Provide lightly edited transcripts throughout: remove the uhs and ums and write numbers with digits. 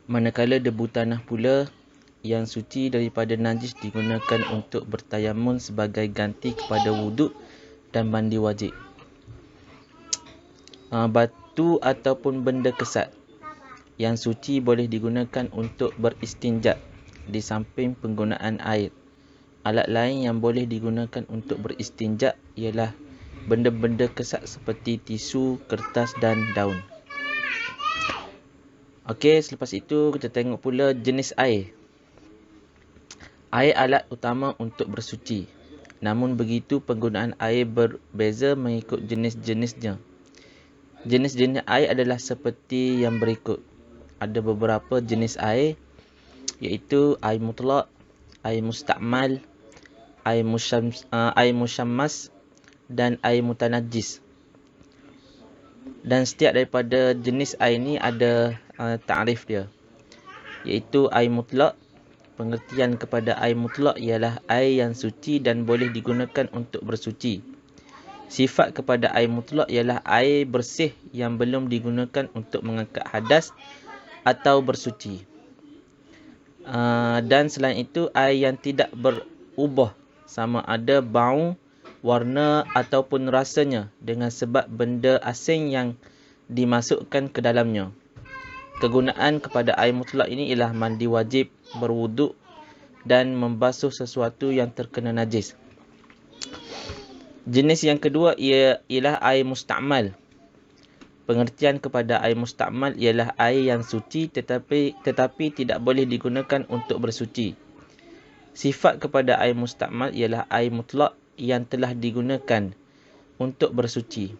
Manakala debu tanah pula yang suci daripada najis digunakan untuk bertayammum sebagai ganti kepada wuduk dan mandi wajib. Batu ataupun benda kesat yang suci boleh digunakan untuk beristinja di samping penggunaan air. Alat lain yang boleh digunakan untuk beristinja ialah benda-benda kesat seperti tisu, kertas dan daun. Okey, selepas itu kita tengok pula jenis air. Air alat utama untuk bersuci. Namun begitu penggunaan air berbeza mengikut jenis-jenisnya. Jenis-jenis air adalah seperti yang berikut. Ada beberapa jenis air iaitu air mutlak, air mustakmal, air musyammas dan air mutanajjis. Dan setiap daripada jenis air ni ada takrif dia. Iaitu air mutlak. Pengertian kepada air mutlak ialah air yang suci dan boleh digunakan untuk bersuci. Sifat kepada air mutlak ialah air bersih yang belum digunakan untuk mengangkat hadas atau bersuci. Dan selain itu, air yang tidak berubah sama ada bau, warna ataupun rasanya dengan sebab benda asing yang dimasukkan ke dalamnya. Kegunaan kepada air mutlak ini ialah mandi wajib, berwuduk dan membasuh sesuatu yang terkena najis. Jenis yang kedua ialah air mustakmal. Pengertian kepada air mustakmal ialah air yang suci tetapi tidak boleh digunakan untuk bersuci. Sifat kepada air mustakmal ialah air mutlak yang telah digunakan untuk bersuci.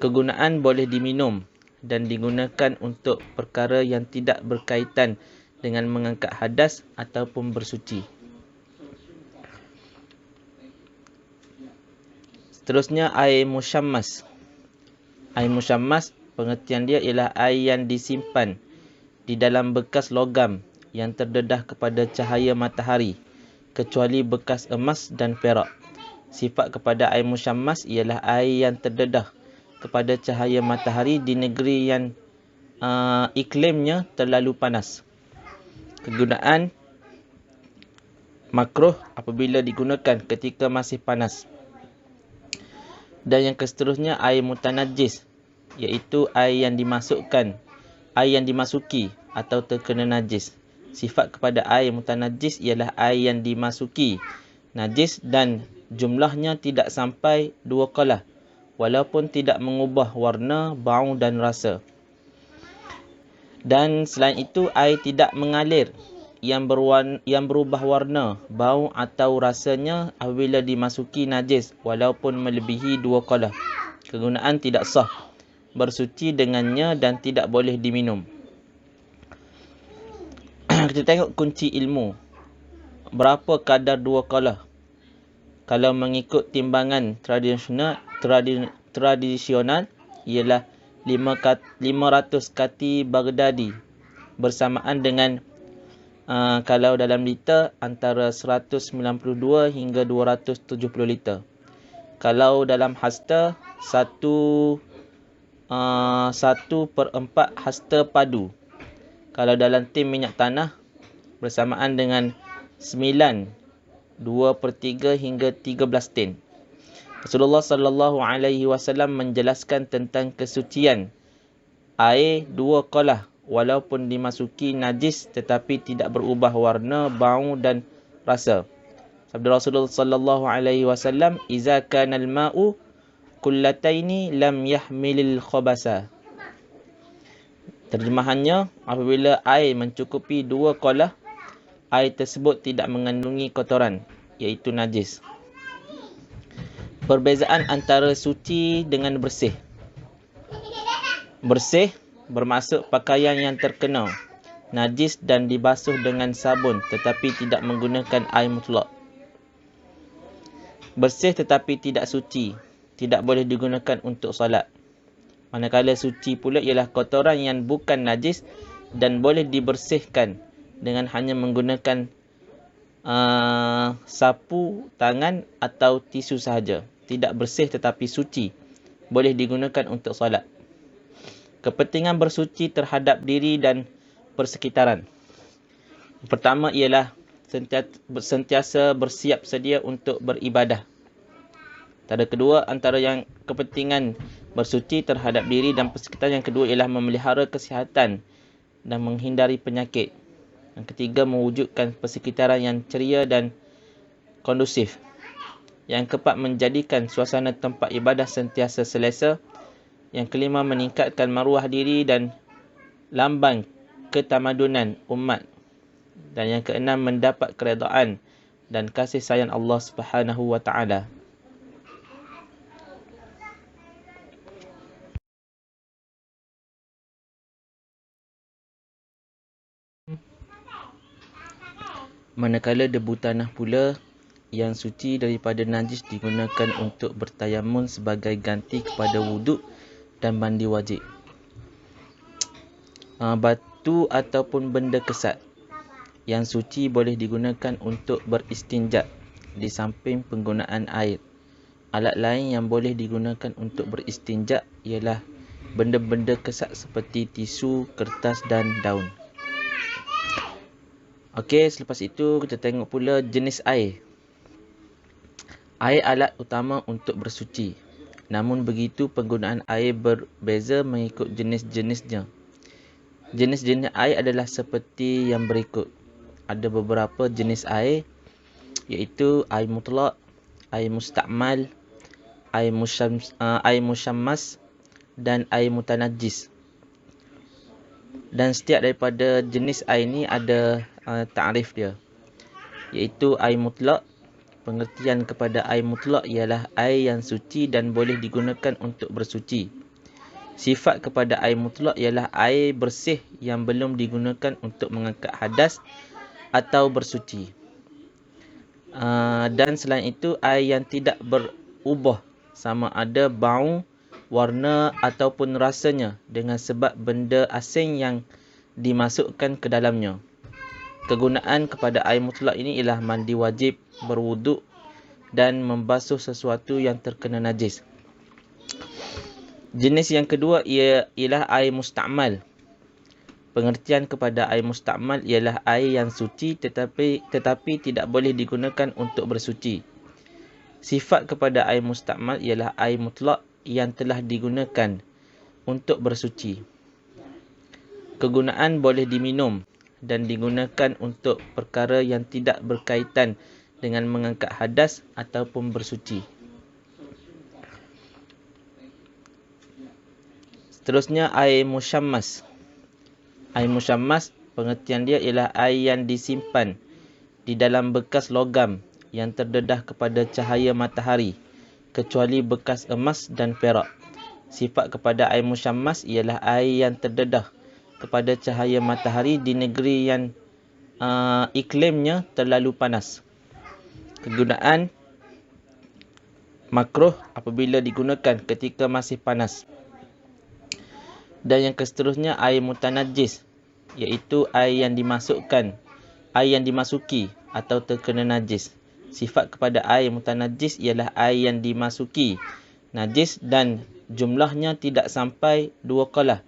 Kegunaan boleh diminum dan digunakan untuk perkara yang tidak berkaitan dengan mengangkat hadas ataupun bersuci. Seterusnya air musyammas. Air musyammas pengertian dia ialah air yang disimpan di dalam bekas logam yang terdedah kepada cahaya matahari kecuali bekas emas dan perak. Sifat kepada air musyammas ialah air yang terdedah kepada cahaya matahari di negeri yang iklimnya terlalu panas. Kegunaan makruh apabila digunakan ketika masih panas. Dan yang seterusnya air mutanajjis, iaitu air yang dimasuki atau terkena najis. Sifat kepada air mutanajjis ialah air yang dimasuki najis dan jumlahnya tidak sampai 2 qalah. Walaupun tidak mengubah warna, bau dan rasa. Dan selain itu, air tidak mengalir yang berubah warna, bau atau rasanya apabila dimasuki najis walaupun melebihi 2 qalah. Kegunaan tidak sah. Bersuci dengannya dan tidak boleh diminum. Kita tengok kunci ilmu. Berapa kadar 2 qalah? Kalau mengikut timbangan tradisional ialah 500 kati Baghdadi bersamaan dengan kalau dalam liter antara 192 hingga 270 liter. Kalau dalam hasta 1/4 hasta padu. Kalau dalam tin minyak tanah bersamaan dengan 2/3 hingga 13 tin. Rasulullah sallallahu alaihi wasallam menjelaskan tentang kesucian air 2 qalah walaupun dimasuki najis tetapi tidak berubah warna, bau dan rasa. Sabda Rasulullah sallallahu alaihi wasallam, "Iza kana al-ma'u qullataini lam yahmilil khabasa." Terjemahannya, apabila air mencukupi 2 qalah, air tersebut tidak mengandungi kotoran, iaitu najis. Perbezaan antara suci dengan bersih. Bersih bermaksud pakaian yang terkena najis dan dibasuh dengan sabun tetapi tidak menggunakan air mutlak. Bersih tetapi tidak suci, tidak boleh digunakan untuk solat. Manakala suci pula ialah kotoran yang bukan najis dan boleh dibersihkan dengan hanya menggunakan sapu tangan atau tisu sahaja. Tidak bersih tetapi suci, boleh digunakan untuk solat. Kepentingan bersuci terhadap diri dan persekitaran. Pertama ialah sentiasa bersiap sedia untuk beribadah. Antara yang kepentingan bersuci terhadap diri dan persekitaran, yang kedua ialah memelihara kesihatan dan menghindari penyakit. Yang ketiga, mewujudkan persekitaran yang ceria dan kondusif. Yang keempat, menjadikan suasana tempat ibadah sentiasa selesa. Yang kelima, meningkatkan maruah diri dan lambang ketamadunan umat. Dan yang keenam, mendapat keredaan dan kasih sayang Allah Subhanahu wa taala. Manakala debu tanah pula yang suci daripada najis digunakan untuk bertayamun sebagai ganti kepada wuduk dan mandi wajib. Batu ataupun benda kesat yang suci boleh digunakan untuk beristinja di samping penggunaan air. Alat lain yang boleh digunakan untuk beristinja ialah benda-benda kesat seperti tisu, kertas dan daun. Okey, selepas itu kita tengok pula jenis air. Air alat utama untuk bersuci. Namun begitu, penggunaan air berbeza mengikut jenis-jenisnya. Jenis-jenis air adalah seperti yang berikut. Ada beberapa jenis air, iaitu air mutlak, air mustakmal, air musyammas dan air mutanajis. Dan setiap daripada jenis air ni ada takrif dia, iaitu air mutlak. Pengertian kepada air mutlak ialah air yang suci dan boleh digunakan untuk bersuci. Sifat kepada air mutlak ialah air bersih yang belum digunakan untuk mengangkat hadas atau bersuci. Dan selain itu, air yang tidak berubah sama ada bau, warna ataupun rasanya dengan sebab benda asing yang dimasukkan ke dalamnya. Kegunaan kepada air mutlak ini ialah mandi wajib, berwuduk dan membasuh sesuatu yang terkena najis. Jenis yang kedua ialah air mustakmal. Pengertian kepada air mustakmal ialah air yang suci tetapi tidak boleh digunakan untuk bersuci. Sifat kepada air mustakmal ialah air mutlak yang telah digunakan untuk bersuci. Kegunaan boleh diminum dan digunakan untuk perkara yang tidak berkaitan dengan mengangkat hadas ataupun bersuci. Seterusnya, air musyammas. Air musyammas, pengertian dia ialah air yang disimpan di dalam bekas logam yang terdedah kepada cahaya matahari, kecuali bekas emas dan perak. Sifat kepada air musyammas ialah air yang terdedah kepada cahaya matahari di negeri yang iklimnya terlalu panas. Kegunaan makruh apabila digunakan ketika masih panas. Dan yang seterusnya, air mutanajis, iaitu air yang dimasuki atau terkena najis. Sifat kepada air mutanajis ialah air yang dimasuki najis dan jumlahnya tidak sampai 2 qalah,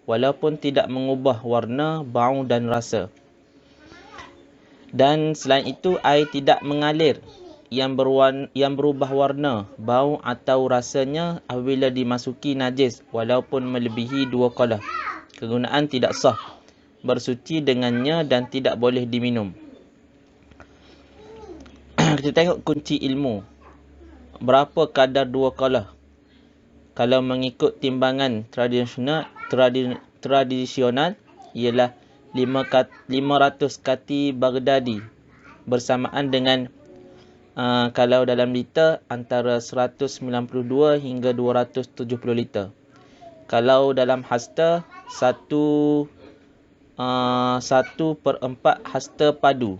walaupun tidak mengubah warna, bau dan rasa. Dan selain itu, air tidak mengalir yang berubah warna, bau atau rasanya apabila dimasuki najis walaupun melebihi 2 qalah. Kegunaan tidak sah, bersuci dengannya dan tidak boleh diminum. Kita tengok kunci ilmu. Berapa kadar 2 qalah? Kalau mengikut timbangan tradisional ialah 500 kati Baghdadi, bersamaan dengan kalau dalam liter antara 192 hingga 270 liter. Kalau dalam hasta 1/4 hasta padu.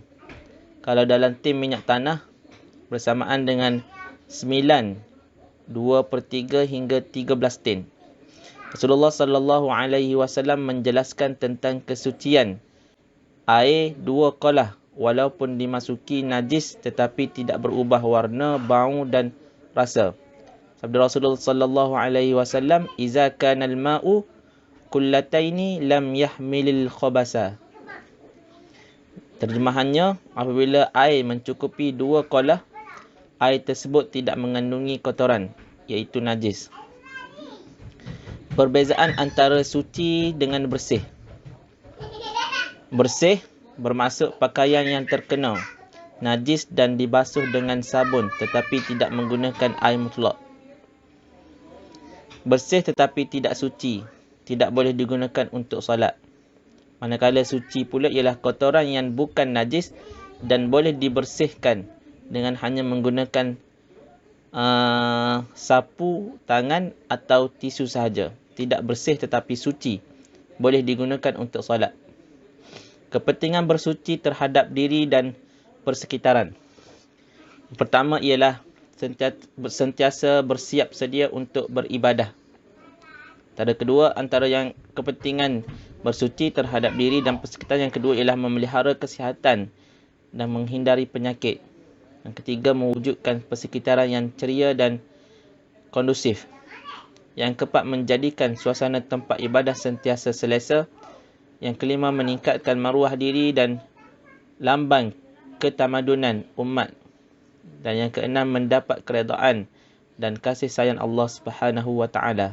Kalau dalam tin minyak tanah bersamaan dengan 9, 2/3 hingga 13 tin. Rasulullah sallallahu alaihi wasallam menjelaskan tentang kesucian air 2 qalah walaupun dimasuki najis tetapi tidak berubah warna, bau dan rasa. Sabda Rasulullah sallallahu alaihi wasallam, "Iza kana al-ma'u kullataini lam yahmilil khabasa. Terjemahannya, apabila air mencukupi 2 kolah, air tersebut tidak mengandungi kotoran, iaitu najis. Perbezaan antara suci dengan bersih. Bersih bermaksud pakaian yang terkena najis dan dibasuh dengan sabun tetapi tidak menggunakan air mutlak. Bersih tetapi tidak suci, tidak boleh digunakan untuk solat. Manakala suci pula ialah kotoran yang bukan najis dan boleh dibersihkan dengan hanya menggunakan sapu tangan atau tisu sahaja. Tidak bersih tetapi suci, boleh digunakan untuk solat. Kepentingan bersuci terhadap diri dan persekitaran. Pertama ialah sentiasa bersiap sedia untuk beribadah. Antara yang kepentingan bersuci terhadap diri dan persekitaran, yang kedua ialah memelihara kesihatan dan menghindari penyakit. Yang ketiga, mewujudkan persekitaran yang ceria dan kondusif. Yang keempat, menjadikan suasana tempat ibadah sentiasa selesa. Yang kelima, meningkatkan maruah diri dan lambang ketamadunan umat. Dan yang keenam, mendapat keredaan dan kasih sayang Allah Subhanahu wa taala.